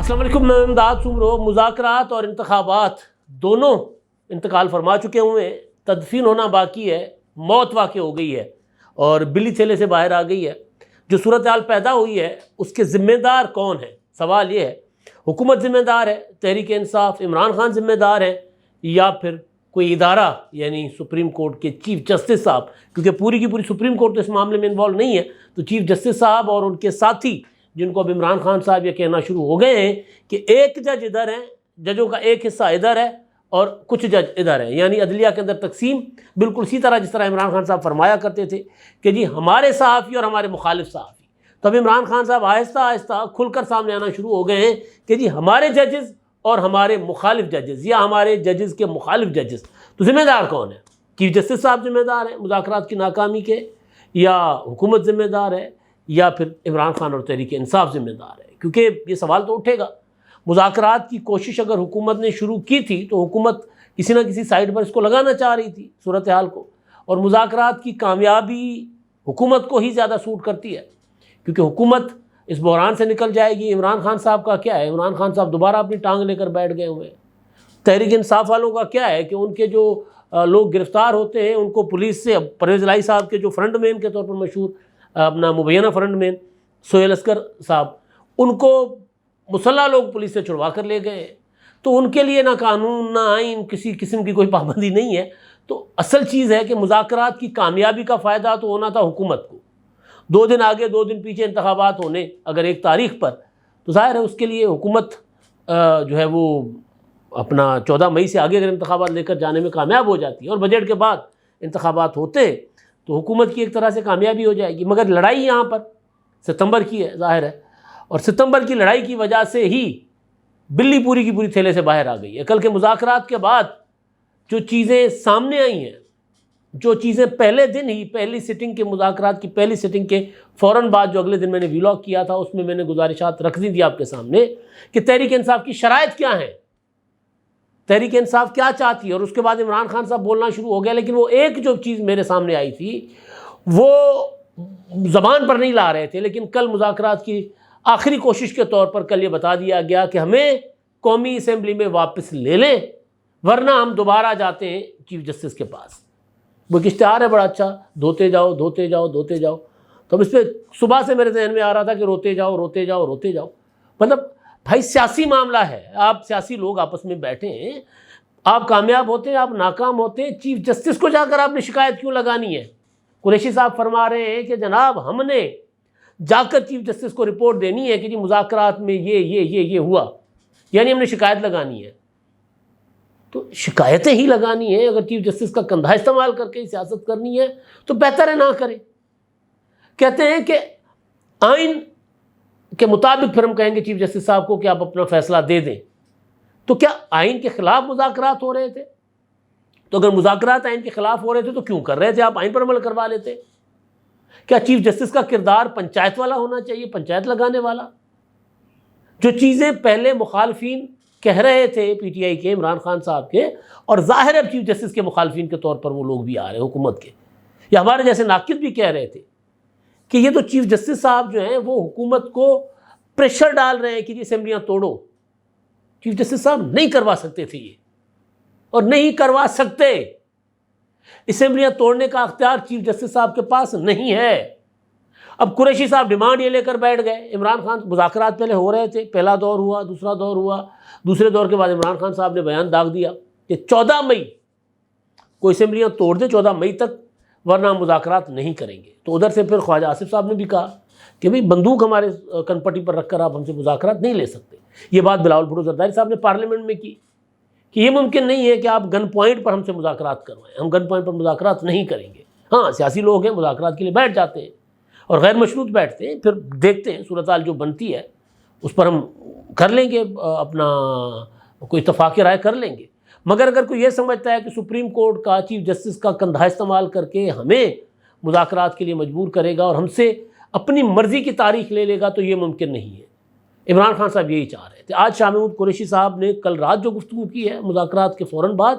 السلام علیکم، میں امداد سمرو۔ مذاکرات اور انتخابات دونوں انتقال فرما چکے ہوئے ہیں، تدفین ہونا باقی ہے، موت واقع ہو گئی ہے اور بلی تھیلے سے باہر آ گئی ہے۔ جو صورتحال پیدا ہوئی ہے اس کے ذمہ دار کون ہیں؟ سوال یہ ہے، حکومت ذمہ دار ہے، تحریک انصاف، عمران خان ذمہ دار ہے، یا پھر کوئی ادارہ یعنی سپریم کورٹ کے چیف جسٹس صاحب؟ کیونکہ پوری کی پوری سپریم کورٹ تو اس معاملے میں انوالو نہیں ہے، تو چیف جسٹس صاحب اور ان کے ساتھی، جن کو اب عمران خان صاحب یہ کہنا شروع ہو گئے ہیں کہ ایک جج ادھر ہیں، ججوں کا ایک حصہ ادھر ہے اور کچھ جج ادھر ہیں، یعنی عدلیہ کے اندر تقسیم بالکل اسی طرح جس طرح عمران خان صاحب فرمایا کرتے تھے کہ جی ہمارے صحافی اور ہمارے مخالف صحافی۔ تو اب عمران خان صاحب آہستہ آہستہ کھل کر سامنے آنا شروع ہو گئے ہیں کہ جی ہمارے ججز اور ہمارے مخالف ججز، یا ہمارے ججز کے مخالف ججز۔ تو ذمہ دار کون ہے؟ چیف جسٹس صاحب ذمہ دار ہیں مذاکرات کی ناکامی کے، یا حکومت ذمہ دار ہے، یا پھر عمران خان اور تحریک انصاف ذمہ دار ہے؟ کیونکہ یہ سوال تو اٹھے گا۔ مذاکرات کی کوشش اگر حکومت نے شروع کی تھی تو حکومت کسی نہ کسی سائڈ پر اس کو لگانا چاہ رہی تھی صورتحال کو، اور مذاکرات کی کامیابی حکومت کو ہی زیادہ سوٹ کرتی ہے، کیونکہ حکومت اس بحران سے نکل جائے گی۔ عمران خان صاحب کا کیا ہے؟ عمران خان صاحب دوبارہ اپنی ٹانگ لے کر بیٹھ گئے ہوئے ہیں۔ تحریک انصاف والوں کا کیا ہے کہ ان کے جو لوگ گرفتار ہوتے ہیں ان کو پولیس سے، پرویز الہی صاحب کے جو فرنٹ مین کے طور پر مشہور اپنا مبینہ فرنٹ مین سہیل اصغر صاحب، ان کو مسلح لوگ پولیس سے چھڑوا کر لے گئے، تو ان کے لیے نہ قانون نہ آئین کسی قسم کی کوئی پابندی نہیں ہے۔ تو اصل چیز ہے کہ مذاکرات کی کامیابی کا فائدہ تو ہونا تھا حکومت کو۔ 2 دن آگے 2 دن پیچھے انتخابات ہونے اگر ایک تاریخ پر، تو ظاہر ہے اس کے لیے حکومت جو ہے وہ اپنا 14 مئی سے آگے اگر انتخابات لے کر جانے میں کامیاب ہو جاتی ہے اور بجٹ کے بعد انتخابات ہوتے تو حکومت کی ایک طرح سے کامیابی ہو جائے گی۔ مگر لڑائی یہاں پر ستمبر کی ہے ظاہر ہے، اور ستمبر کی لڑائی کی وجہ سے ہی بلی پوری کی پوری تھیلے سے باہر آ گئی ہے۔ کل کے مذاکرات کے بعد جو چیزیں سامنے آئی ہیں، جو چیزیں پہلے دن ہی پہلی سٹنگ کے مذاکرات کی پہلی سٹنگ کے فوراً بعد جو اگلے دن میں نے ویلاگ کیا تھا اس میں میں نے گزارشات رکھ دی تھی آپ کے سامنے کہ تحریک انصاف کی شرائط کیا ہیں، تحریک انصاف کیا چاہتی ہے، اور اس کے بعد عمران خان صاحب بولنا شروع ہو گیا۔ لیکن وہ ایک جو چیز میرے سامنے آئی تھی وہ زبان پر نہیں لا رہے تھے، لیکن کل مذاکرات کی آخری کوشش کے طور پر کل یہ بتا دیا گیا کہ ہمیں قومی اسمبلی میں واپس لے لیں ورنہ ہم دوبارہ جاتے ہیں چیف جسٹس کے پاس۔ وہ ایک اشتہار ہے بڑا اچھا، دھوتے جاؤ دھوتے جاؤ دھوتے جاؤ۔ تو اب اس پہ صبح سے میرے ذہن میں آ رہا تھا کہ روتے جاؤ روتے جاؤ روتے جاؤ، مطلب بھائی سیاسی معاملہ ہے، آپ سیاسی لوگ آپس میں بیٹھے ہیں، آپ کامیاب ہوتے ہیں آپ ناکام ہوتے ہیں، چیف جسٹس کو جا کر آپ نے شکایت کیوں لگانی ہے؟ قریشی صاحب فرما رہے ہیں کہ جناب ہم نے جا کر چیف جسٹس کو رپورٹ دینی ہے کہ جی مذاکرات میں یہ ہوا، یعنی ہم نے شکایت لگانی ہے۔ تو شکایتیں ہی لگانی ہیں، اگر چیف جسٹس کا کندھا استعمال کر کے سیاست کرنی ہے تو بہتر ہے نہ کریں۔ کہتے ہیں کہ آئین کے مطابق پھر ہم کہیں گے چیف جسٹس صاحب کو کہ آپ اپنا فیصلہ دے دیں۔ تو کیا آئین کے خلاف مذاکرات ہو رہے تھے؟ تو اگر مذاکرات آئین کے خلاف ہو رہے تھے تو کیوں کر رہے تھے؟ آپ آئین پر عمل کروا لیتے۔ کیا چیف جسٹس کا کردار پنچایت والا ہونا چاہیے، پنچایت لگانے والا؟ جو چیزیں پہلے مخالفین کہہ رہے تھے پی ٹی آئی کے، عمران خان صاحب کے، اور ظاہر ہے چیف جسٹس کے مخالفین کے طور پر وہ لوگ بھی آ رہے ہیں حکومت کے، یا ہمارے جیسے ناقد بھی کہہ رہے تھے کہ یہ تو چیف جسٹس صاحب جو ہیں وہ حکومت کو پریشر ڈال رہے ہیں کہ یہ اسمبلیاں توڑو۔ چیف جسٹس صاحب نہیں کروا سکتے تھے یہ، اور نہیں کروا سکتے۔ اسمبلیاں توڑنے کا اختیار چیف جسٹس صاحب کے پاس نہیں ہے۔ اب قریشی صاحب ڈیمانڈ یہ لے کر بیٹھ گئے، عمران خان مذاکرات پہلے ہو رہے تھے، پہلا دور ہوا، دوسرا دور ہوا، دوسرے دور کے بعد عمران خان صاحب نے بیان داغ دیا کہ 14 مئی کو اسمبلیاں توڑ دیں، 14 مئی تک، ورنہ ہم مذاکرات نہیں کریں گے۔ تو ادھر سے پھر خواجہ آصف صاحب نے بھی کہا کہ بھئی بندوق ہمارے کنپٹی پر رکھ کر آپ ہم سے مذاکرات نہیں لے سکتے۔ یہ بات بلاول بھٹو زرداری صاحب نے پارلیمنٹ میں کی کہ یہ ممکن نہیں ہے کہ آپ گن پوائنٹ پر ہم سے مذاکرات کروائیں، ہم گن پوائنٹ پر مذاکرات نہیں کریں گے۔ ہاں سیاسی لوگ ہیں، مذاکرات کے لیے بیٹھ جاتے ہیں اور غیر مشروط بیٹھتے ہیں، پھر دیکھتے ہیں صورتحال جو بنتی ہے اس پر ہم کر لیں گے، اپنا کوئی اتفاق رائے کر لیں گے۔ مگر اگر کوئی یہ سمجھتا ہے کہ سپریم کورٹ کا چیف جسٹس کا کندھا استعمال کر کے ہمیں مذاکرات کے لیے مجبور کرے گا اور ہم سے اپنی مرضی کی تاریخ لے لے گا، تو یہ ممکن نہیں ہے۔ عمران خان صاحب یہی چاہ رہے تھے۔ آج شاہ محمود قریشی صاحب نے کل رات جو گفتگو کی ہے مذاکرات کے فوراً بعد،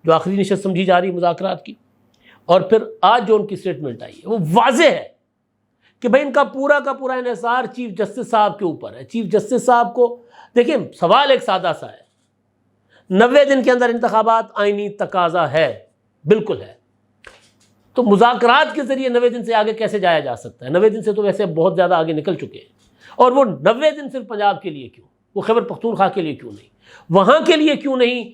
جو آخری نشست سمجھی جا رہی ہے مذاکرات کی، اور پھر آج جو ان کی اسٹیٹمنٹ آئی ہے وہ واضح ہے کہ بھائی ان کا پورا انحصار چیف جسٹس صاحب کے اوپر ہے۔ چیف جسٹس صاحب کو دیکھیں سوال ایک سادہ سا ہے، 90 دن کے اندر انتخابات آئینی تقاضا ہے، بالکل ہے، تو مذاکرات کے ذریعے 90 دن سے آگے کیسے جایا جا سکتا ہے؟ 90 دن سے تو ویسے بہت زیادہ آگے نکل چکے ہیں، اور وہ 90 دن صرف پنجاب کے لیے کیوں، وہ خیبر پختونخوا کے لیے کیوں نہیں، وہاں کے لیے کیوں نہیں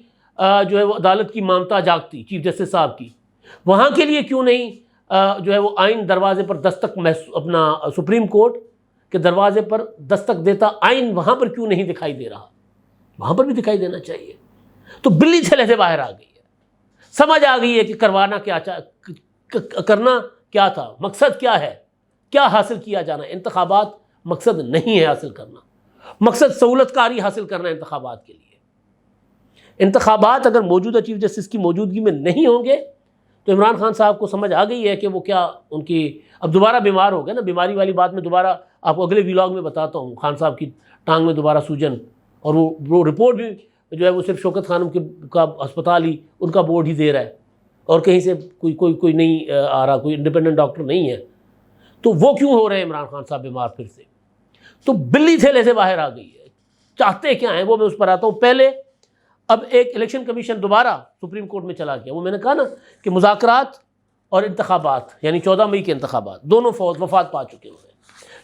جو ہے وہ عدالت کی مامتا جاگتی چیف جسٹس صاحب کی، وہاں کے لیے کیوں نہیں جو ہے وہ آئین دروازے پر دستک اپنا سپریم کورٹ کے دروازے پر دستک دیتا آئین وہاں پر کیوں نہیں دکھائی دے رہا؟ وہاں پر بھی دکھائی دینا چاہیے۔ تو بلی چھلے سے باہر آ گئی ہے، سمجھ آ گئی ہے کہ کرنا کیا تھا، مقصد کیا ہے، کیا حاصل کیا جانا ہے۔ انتخابات مقصد نہیں ہے حاصل کرنا، مقصد سہولت کاری حاصل کرنا ہے انتخابات کے لیے۔ انتخابات اگر موجودہ چیف جسٹس کی موجودگی میں نہیں ہوں گے تو عمران خان صاحب کو سمجھ آ گئی ہے کہ وہ کیا ان کی اب دوبارہ بیمار ہو گئے نا، بیماری والی بات میں دوبارہ آپ کو اگلے ویلاگ میں بتاتا ہوں، خان صاحب کی ٹانگ میں دوبارہ سوجن، اور وہ رپورٹ بھی جو ہے وہ صرف شوکت خانم کا ہسپتال ہی ان کا بورڈ ہی دے رہا ہے، اور کہیں سے کوئی نہیں آ رہا، کوئی انڈیپینڈنٹ ڈاکٹر نہیں ہے، تو وہ کیوں ہو رہے ہیں عمران خان صاحب بیمار پھر سے؟ تو بلی تھیلے سے باہر آ گئی ہے، چاہتے کیا ہیں وہ میں اس پر آتا ہوں۔ پہلے اب ایک الیکشن کمیشن دوبارہ سپریم کورٹ میں چلا گیا، وہ میں نے کہا نا کہ مذاکرات اور انتخابات یعنی 14 مئی کے انتخابات دونوں وفات پا چکے ہوئے ہیں۔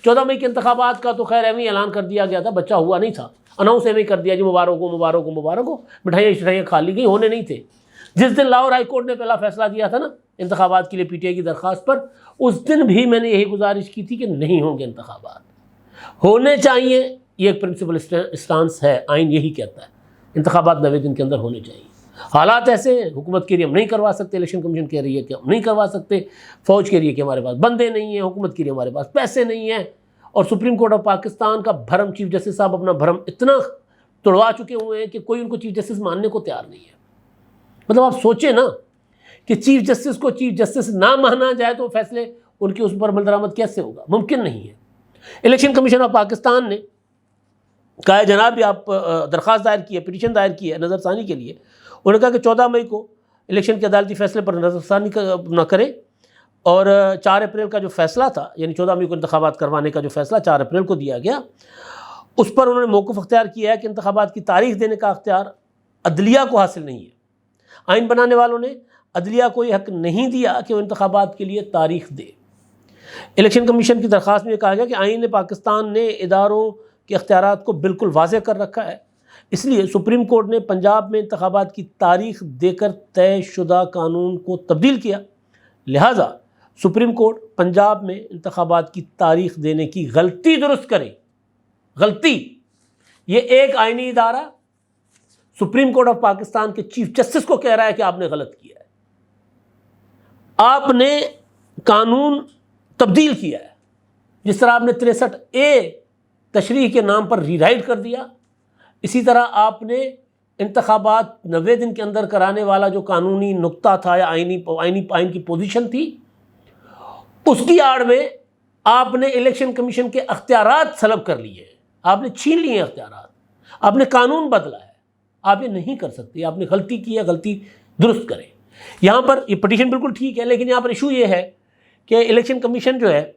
14 مئی کے انتخابات کا تو خیر ایویں اعلان کر دیا گیا تھا، بچہ ہوا نہیں تھا، اناؤنس ایویں کر دیا جی مبارک ہو مبارک ہو مبارک ہو، مٹھائیاں کھا لی گئی، ہونے نہیں تھے۔ جس دن لاہور ہائی کورٹ نے پہلا فیصلہ دیا تھا نا انتخابات کے لیے پی ٹی آئی کی درخواست پر، اس دن بھی میں نے یہی گزارش کی تھی کہ نہیں ہوں گے انتخابات، ہونے چاہیے، یہ ایک پرنسپل اسٹانس ہے، آئین یہی کہتا ہے انتخابات 90 دن کے اندر ہونے چاہیے۔ حالات ایسے ہیں، حکومت کے لیے ہم نہیں کروا سکتے، الیکشن کمیشن کہہ رہی ہے کہ ہم نہیں کروا سکتے، فوج کہہ رہی ہے کہ ہمارے پاس بندے نہیں ہیں، حکومت کے لیے ہمارے پاس پیسے نہیں ہیں، اور سپریم کورٹ آف پاکستان کا بھرم چیف جسٹس صاحب اپنا بھرم اتنا توڑوا چکے ہوئے ہیں کہ کوئی ان کو چیف جسٹس ماننے کو تیار نہیں ہے۔ مطلب آپ سوچیں نا کہ چیف جسٹس کو چیف جسٹس نہ مانا جائے تو فیصلے ان کی اس پر عمل درآمد کیسے ہوگا؟ ممکن نہیں ہے۔ الیکشن کمیشن آف پاکستان نے کہا ہے جناب یہ آپ درخواست دائر کی ہے، پٹیشن دائر کی ہے نظر ثانی کے لیے، انہوں نے کہا کہ 14 مئی کو الیکشن کے عدالتی فیصلے پر نظر ثانی نہ کریں، اور 4 اپریل کا جو فیصلہ تھا یعنی 14 مئی کو انتخابات کروانے کا جو فیصلہ 4 اپریل کو دیا گیا، اس پر انہوں نے موقف اختیار کیا ہے کہ انتخابات کی تاریخ دینے کا اختیار عدلیہ کو حاصل نہیں ہے۔ آئین بنانے والوں نے عدلیہ کو یہ حق نہیں دیا کہ وہ انتخابات کے لیے تاریخ دے۔ الیکشن کمیشن کی درخواست میں یہ کہا گیا کہ آئین پاکستان نے اداروں کے اختیارات کو بالکل واضح کر رکھا ہے، اس لیے سپریم کورٹ نے پنجاب میں انتخابات کی تاریخ دے کر طے شدہ قانون کو تبدیل کیا، لہٰذا سپریم کورٹ پنجاب میں انتخابات کی تاریخ دینے کی غلطی درست کرے۔ غلطی، یہ ایک آئینی ادارہ سپریم کورٹ آف پاکستان کے چیف جسٹس کو کہہ رہا ہے کہ آپ نے غلط کیا ہے، آپ نے قانون تبدیل کیا ہے، جس طرح آپ نے 63A تشریح کے نام پر ری رائٹ کر دیا، اسی طرح آپ نے انتخابات 90 دن کے اندر کرانے والا جو قانونی نقطہ تھا یا آئین کی پوزیشن تھی، اس کی آڑ میں آپ نے الیکشن کمیشن کے اختیارات سلب کر لیے ہیں، آپ نے چھین لیے ہیں اختیارات، آپ نے قانون بدلا ہے، آپ یہ نہیں کر سکتے، آپ نے غلطی کی ہے، غلطی درست کریں۔ یہاں پر یہ پٹیشن بالکل ٹھیک ہے، لیکن یہاں پر ایشو یہ ہے کہ الیکشن کمیشن جو ہے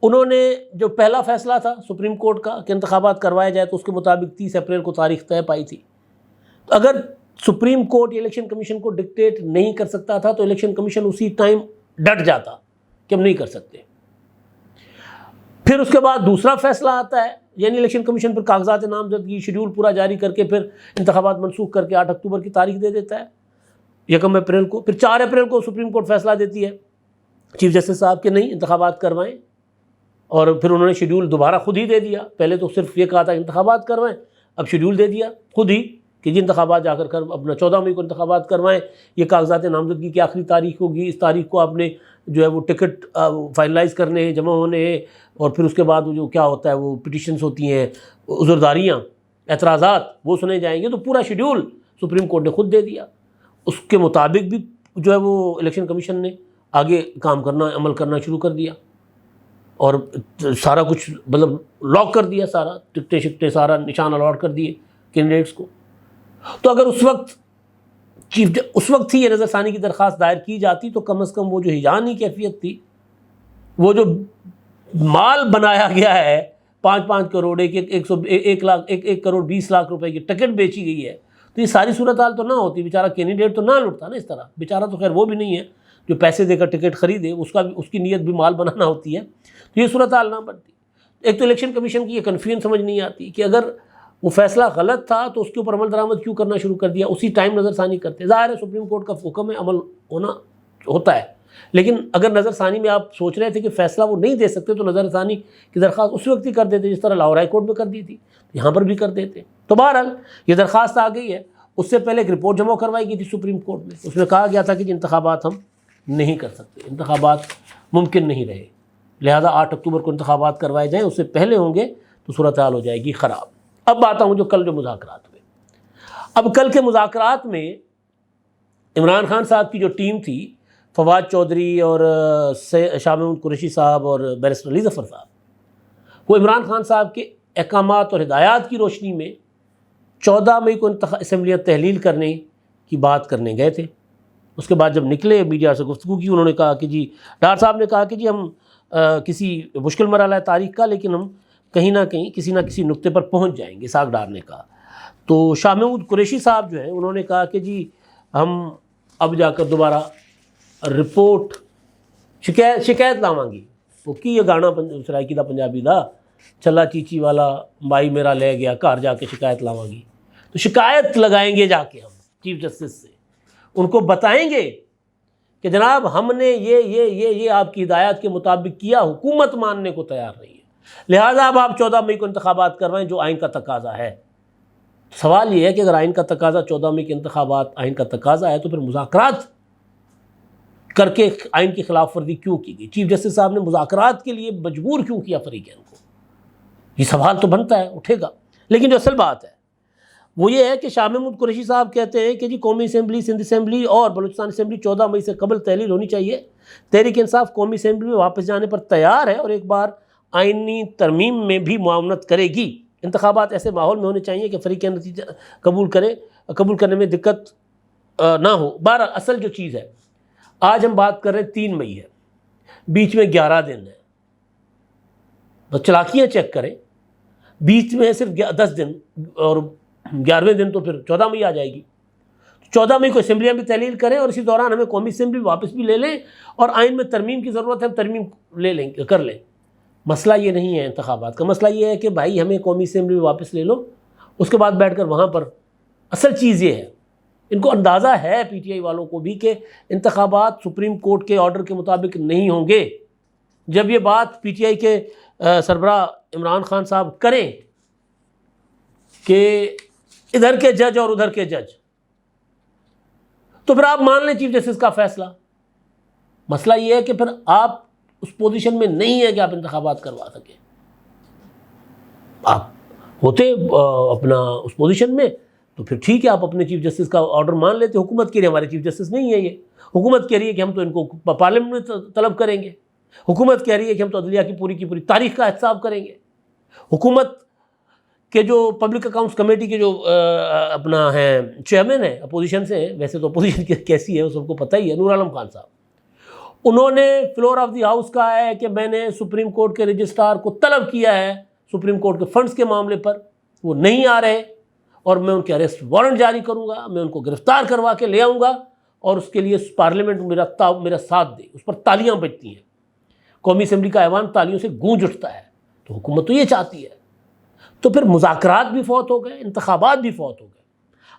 انہوں نے جو پہلا فیصلہ تھا سپریم کورٹ کا کہ انتخابات کروائے جائے تو اس کے مطابق 30 اپریل کو تاریخ طے پائی تھی، تو اگر سپریم کورٹ الیکشن کمیشن کو ڈکٹیٹ نہیں کر سکتا تھا تو الیکشن کمیشن اسی ٹائم ڈٹ جاتا کہ ہم نہیں کر سکتے۔ پھر اس کے بعد دوسرا فیصلہ آتا ہے، یعنی الیکشن کمیشن پر کاغذات نامزدگی شیڈول پورا جاری کر کے پھر انتخابات منسوخ کر کے 8 اکتوبر کی تاریخ دے دیتا ہے 1 اپریل کو۔ پھر 4 اپریل کو سپریم کورٹ فیصلہ دیتی ہے چیف جسٹس صاحب کے نہیں انتخابات کروائیں، اور پھر انہوں نے شیڈول دوبارہ خود ہی دے دیا۔ پہلے تو صرف یہ کہا تھا انتخابات کروائیں، اب شیڈول دے دیا خود ہی کہ جی انتخابات جا کر اپنا 14 مئی کو انتخابات کروائیں، یہ کاغذات نامزدگی کی آخری تاریخ ہوگی، اس تاریخ کو آپ نے جو ہے وہ ٹکٹ فائنلائز کرنے ہیں، جمع ہونے ہیں، اور پھر اس کے بعد جو کیا ہوتا ہے وہ پٹیشنز ہوتی ہیں، عذرداریاں، اعتراضات، وہ سنے جائیں گے۔ تو پورا شیڈول سپریم کورٹ نے خود دے دیا، اس کے مطابق بھی جو ہے وہ الیکشن کمیشن نے آگے کام کرنا، عمل کرنا شروع کر دیا، اور سارا کچھ مطلب لاک کر دیا، سارا ٹکٹیں شکٹیں سارا نشان الاٹ کر دیے کینڈیڈیٹس کو۔ تو اگر اس وقت ہی یہ نظر ثانی کی درخواست دائر کی جاتی تو کم از کم وہ جو ہجانی کیفیت تھی، وہ جو مال بنایا گیا ہے 5 کروڑ 1 کروڑ 20 لاکھ روپے کی ٹکٹ بیچی گئی ہے، تو یہ ساری صورتحال تو نہ ہوتی، بیچارہ کینڈیڈیٹ تو نہ لٹتا نا اس طرح، بیچارہ تو خیر وہ بھی نہیں ہے جو پیسے دے کر ٹکٹ خریدے، اس کی نیت بھی مال بنانا ہوتی ہے، تو یہ صورتحال نہ بنتی۔ ایک تو الیکشن کمیشن کی یہ کنفیوژن سمجھ نہیں آتی کہ اگر وہ فیصلہ غلط تھا تو اس کے اوپر عمل درآمد کیوں کرنا شروع کر دیا، اسی ٹائم نظر ثانی کرتے۔ ظاہر ہے سپریم کورٹ کا حکم ہے، عمل ہوتا ہے، لیکن اگر نظر ثانی میں آپ سوچ رہے تھے کہ فیصلہ وہ نہیں دے سکتے تو نظر ثانی کی درخواست اس وقت ہی کر دیتے جس طرح لاہور ہائی کورٹ میں کر دی تھی، یہاں پر بھی کر دیتے۔ تو بہرحال یہ درخواست آ گئی ہے، اس سے پہلے ایک رپورٹ جمع کروائی گئی تھی سپریم کورٹ میں، اس میں کہا گیا تھا کہ انتخابات ہم نہیں کر سکتے، انتخابات ممکن نہیں رہے، لہذا 8 اکتوبر کو انتخابات کروائے جائیں، اس سے پہلے ہوں گے تو صورتحال ہو جائے گی خراب۔ اب آتا ہوں کل جو مذاکرات ہوئے۔ اب کل کے مذاکرات میں عمران خان صاحب کی جو ٹیم تھی، فواد چودھری اور شاہ محمود قریشی صاحب اور بیرسٹر علی ظفر صاحب، وہ عمران خان صاحب کے احکامات اور ہدایات کی روشنی میں 14 مئی کو اسمبلیاں تحلیل کرنے کی بات کرنے گئے تھے۔ اس کے بعد جب نکلے میڈیا سے گفتگو کی، انہوں نے کہا کہ جی ڈار صاحب نے کہا کہ جی ہم کسی مشکل مرحلہ ہے تاریخ کا، لیکن ہم کہیں نہ کہیں کسی نہ کسی نقطے پر پہنچ جائیں گے، اسحاق ڈار نے کہا۔ تو شاہ محمود قریشی صاحب جو ہیں انہوں نے کہا کہ جی ہم اب جا کر دوبارہ رپورٹ شکایت لاواں گی، وہ کی یہ گانا سرائیکی دا پنجابی دا چلا چیچی والا مائی میرا لے گیا گھر جا کے شکایت لاواں گی، تو شکایت لگائیں گے جا کے ہم چیف جسٹس سے، ان کو بتائیں گے کہ جناب ہم نے یہ آپ کی ہدایات کے مطابق کیا، حکومت ماننے کو تیار نہیں ہے، لہٰذا اب آپ 14 مئی کو انتخابات کروائیں جو آئین کا تقاضا ہے۔ سوال یہ ہے کہ اگر آئین کا تقاضا 14 مئی کے انتخابات آئین کا تقاضا ہے تو پھر مذاکرات کر کے آئین کی خلاف ورزی کیوں کی گئی؟ چیف جسٹس صاحب نے مذاکرات کے لیے مجبور کیوں کیا فریقین کو؟ یہ سوال تو بنتا ہے، اٹھے گا۔ لیکن جو اصل بات ہے وہ یہ ہے کہ شاہ محمود قریشی صاحب کہتے ہیں کہ جی قومی اسمبلی، سندھ اسمبلی اور بلوچستان اسمبلی 14 مئی سے قبل تحلیل ہونی چاہیے۔ تحریک انصاف قومی اسمبلی میں واپس جانے پر تیار ہے اور ایک بار آئینی ترمیم میں بھی معاونت کرے گی۔ انتخابات ایسے ماحول میں ہونے چاہیے کہ فریقین نتیجہ قبول کرنے میں دقت نہ ہو۔ بہرحال اصل جو چیز ہے، آج ہم بات کر رہے ہیں 3 مئی ہے، بیچ میں 11 دن ہے، بس چلاکیاں چیک کریں، بیچ میں صرف 10 دن اور 11ویں دن تو پھر 14 مئی آ جائے گی۔ 14 مئی کو اسمبلیاں بھی تحلیل کریں اور اسی دوران ہمیں قومی اسمبلی واپس بھی لے لیں، اور آئین میں ترمیم کی ضرورت ہے ہم ترمیم کر لیں۔ مسئلہ یہ نہیں ہے انتخابات کا، مسئلہ یہ ہے کہ بھائی ہمیں قومی اسمبلی واپس لے لو، اس کے بعد بیٹھ کر وہاں پر اصل چیز یہ ہے، ان کو اندازہ ہے پی ٹی آئی والوں کو بھی کہ انتخابات سپریم کورٹ کے آرڈر کے مطابق نہیں ہوں گے۔ جب یہ بات پی ٹی آئی کے سربراہ عمران خان صاحب کریں کہ ادھر کے جج اور ادھر کے جج، تو پھر آپ مان لیں چیف جسٹس کا فیصلہ۔ مسئلہ یہ ہے کہ پھر آپ اس پوزیشن میں نہیں ہے کہ آپ انتخابات کروا سکیں۔ آپ ہوتے اپنا اس پوزیشن میں تو پھر ٹھیک ہے، آپ اپنے چیف جسٹس کا آرڈر مان لیتے۔ حکومت کہہ رہی ہے ہمارے چیف جسٹس نہیں ہے، یہ حکومت کہہ رہی ہے کہ ہم تو ان کو پارلیمنٹ میں طلب کریں گے، حکومت کہہ رہی ہے کہ ہم تو عدلیہ کی پوری تاریخ کا احتساب کریں گے۔ حکومت کہ جو پبلک اکاؤنٹس کمیٹی کے جو اپنا ہیں چیئرمین ہیں، اپوزیشن سے ہیں، ویسے تو اپوزیشن کیسی ہے وہ سب کو پتہ ہی ہے، نور عالم خان صاحب، انہوں نے فلور آف دی ہاؤس کہا ہے کہ میں نے سپریم کورٹ کے رجسٹرار کو طلب کیا ہے سپریم کورٹ کے فنڈز کے معاملے پر، وہ نہیں آ رہے اور میں ان کے اریسٹ وارنٹ جاری کروں گا، میں ان کو گرفتار کروا کے لے آؤں گا، اور اس کے لیے پارلیمنٹ میرا ساتھ دے۔ اس پر تالیاں بجتی ہیں، قومی اسمبلی کا ایوان تالیوں سے گونج اٹھتا ہے۔ تو حکومت تو یہ چاہتی ہے، تو پھر مذاکرات بھی فوت ہو گئے، انتخابات بھی فوت ہو گئے۔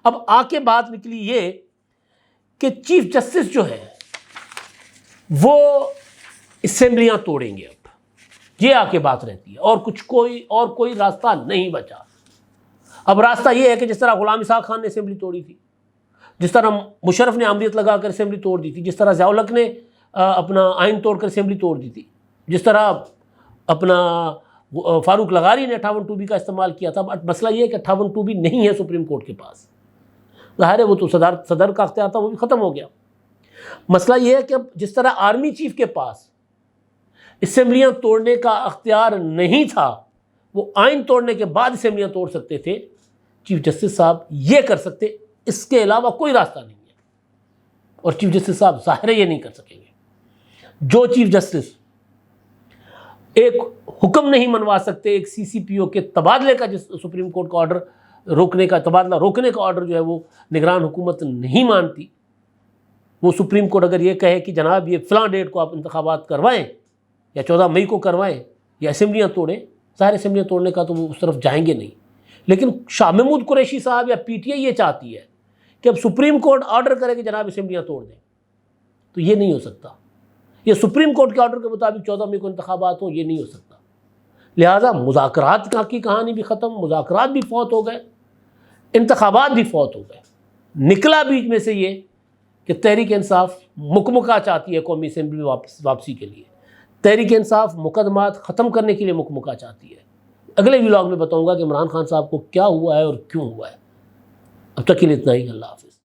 اب آ کے بات نکلی یہ کہ چیف جسٹس جو ہے وہ اسمبلیاں توڑیں گے، اب یہ آ کے بات رہتی ہے، اور کوئی راستہ نہیں بچا۔ اب راستہ یہ ہے کہ جس طرح غلام اسحاق خان نے اسمبلی توڑی تھی، جس طرح مشرف نے عمریت لگا کر اسمبلی توڑ دی تھی، جس طرح ضیاء الحق نے اپنا آئین توڑ کر اسمبلی توڑ دی تھی، جس طرح اپنا فاروق لغاری نے 58(2)B کا استعمال کیا تھا۔ مسئلہ یہ ہے کہ 58(2)B نہیں ہے سپریم کورٹ کے پاس، ظاہر ہے وہ تو صدر کا اختیار تھا، وہ بھی ختم ہو گیا۔ مسئلہ یہ ہے کہ اب جس طرح آرمی چیف کے پاس اسمبلیاں توڑنے کا اختیار نہیں تھا، وہ آئین توڑنے کے بعد اسمبلیاں توڑ سکتے تھے، چیف جسٹس صاحب یہ کر سکتے، اس کے علاوہ کوئی راستہ نہیں ہے، اور چیف جسٹس صاحب ظاہر ہے یہ نہیں کر سکیں گے۔ جو چیف جسٹس ایک حکم نہیں منوا سکتے ایک سی سی پی او کے تبادلے کا، جس سپریم کورٹ کا آرڈر روکنے کا، تبادلہ روکنے کا آرڈر جو ہے وہ نگران حکومت نہیں مانتی۔ وہ سپریم کورٹ اگر یہ کہے کہ جناب یہ فلاں ڈیٹ کو آپ انتخابات کروائیں یا 14 مئی کو کروائیں یا اسمبلیاں توڑیں، ظاہر اسمبلیاں توڑنے کا تو وہ اس طرف جائیں گے نہیں، لیکن شاہ محمود قریشی صاحب یا پی ٹی آئی یہ چاہتی ہے کہ اب سپریم کورٹ آرڈر کرے کہ جناب اسمبلیاں توڑ دیں، تو یہ نہیں ہو سکتا۔ یہ سپریم کورٹ کے آرڈر کے مطابق 14 مئی کو انتخابات ہوں، یہ نہیں ہو سکتا۔ لہٰذا مذاکرات کی کہانی بھی ختم، مذاکرات بھی فوت ہو گئے، انتخابات بھی فوت ہو گئے۔ نکلا بیچ میں سے یہ کہ تحریک انصاف مکمکہ چاہتی ہے قومی اسمبلی میں واپسی کے لیے، تحریک انصاف مقدمات ختم کرنے کے لیے مکمکہ چاہتی ہے۔ اگلے ولاگ میں بتاؤں گا کہ عمران خان صاحب کو کیا ہوا ہے اور کیوں ہوا ہے۔ اب تک کے لیے اتنا ہی، اللہ حافظ۔